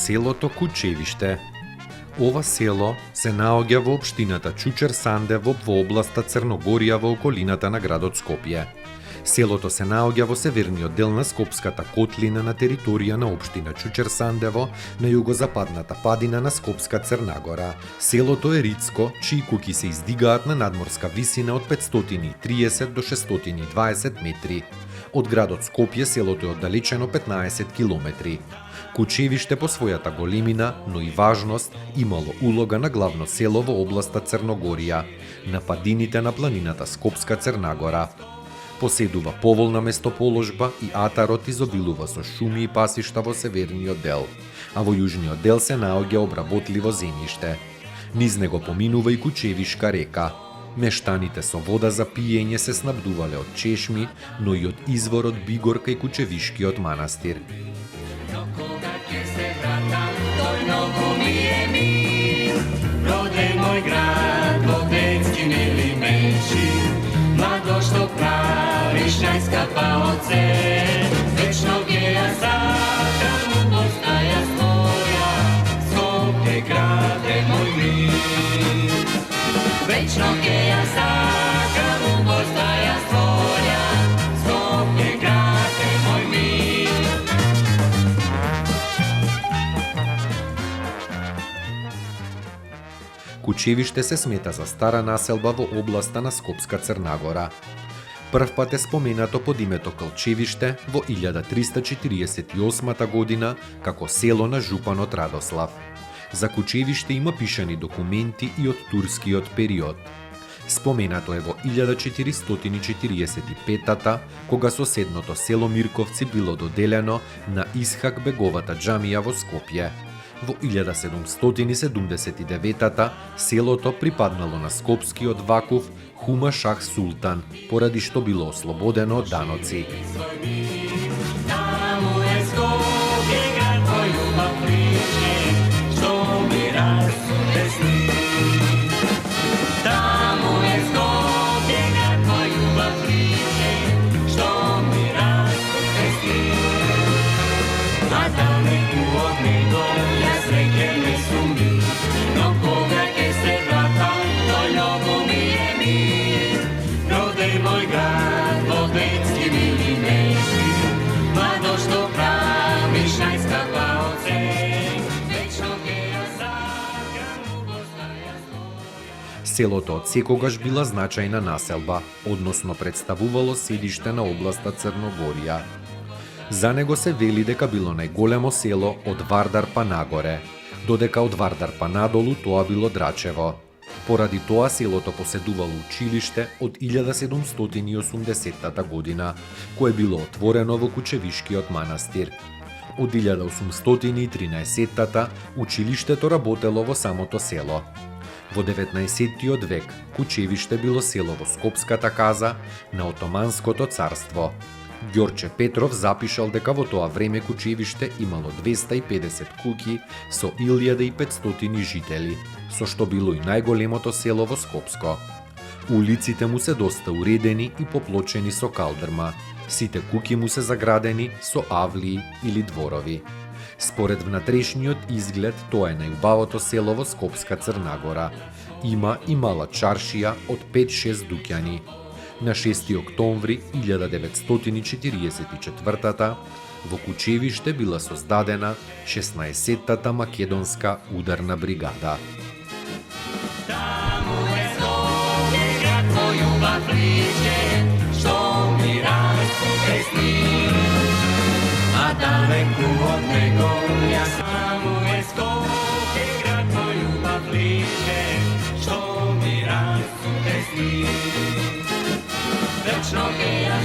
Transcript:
Селото Кучевиште. Ова село се наоѓа во општината Чучер Сандево во областа Црногорија во околината на градот Скопје. Селото се наоѓа во северниот дел на Скопската котлина на територија на општина Чучер Сандево на југозападната падина на Скопска Црнагора. Селото е ридско, чии куќи се издигаат на надморска висина од 530 до 620 метри. Од градот Скопје селото е оддалечено 15 километри. Кучевиште по својата големина, но и важност, имало улога на главно село во областа Црногорија, на падините на планината Скопска Црнагора. Поседува поволна местоположба и атарот изобилува со шуми и пасишта во северниот дел, а во јужниот дел се наоѓа обработливо земјиште. Низ него поминува и Кучевишка река. Мештаните со вода за пиење се снабдувале од чешми, но и од изворот Бигор кај Кучевишкиот манастир. Moj grad, Bodecki mili menši, mladość to pravi, Šajska pa oce, večnog je ja zakanu, postaja svoja, Skopje grade moj mir. Večnog je ja zakanu, postaja svoja, Skopje grade moj mir. Кучевиште се смета за стара населба во областа на Скопска Црнагора. Првпат е споменато под името Калчевиште во 1348 година како село на жупанот Радослав. За Кучевиште има пишани документи и од турскиот период. Споменато е во 1445 кога соседното село Мирковци било доделено на Исхак беговата џамија во Скопје. Во 1779 селото припаднало на скопскиот вакуф Хума Шах Султан, поради што било ослободено од даноци. Селото од секогаш била значајна населба, односно представувало седиште на областа Црногорија. За него се вели дека било најголемо село од Вардар па нагоре, додека од Вардар па надолу тоа било Драчево. Поради тоа селото поседувало училиште од 1780 година, кое било отворено во Кучевишкиот манастир. Од 1813 училиштето работело во самото село. Во 19 век Кучевиште било село во Скопската каза на Отоманското царство. Ѓорче Петров запишал дека во тоа време Кучевиште имало 250 куќи со 1500 жители, со што било и најголемото село во Скопско. Улиците му се доста уредени и поплочени со калдрма. Сите куќи му се заградени со авлии или дворови. Според внатрешниот изглед, тоа е најубавото село во Скопска Црнагора. Има и мала чаршија од 5-6 дуќани. На 6 октомври 1944 во Кучевиште била создадена 16-та македонска ударна бригада. Таму е Скопје, град кој љубав лиče, што ми расцуте сни. А далеку од него јас таму е Скопје, град кој љубав лиče, што ми расцуте сни. Вечно ќе ја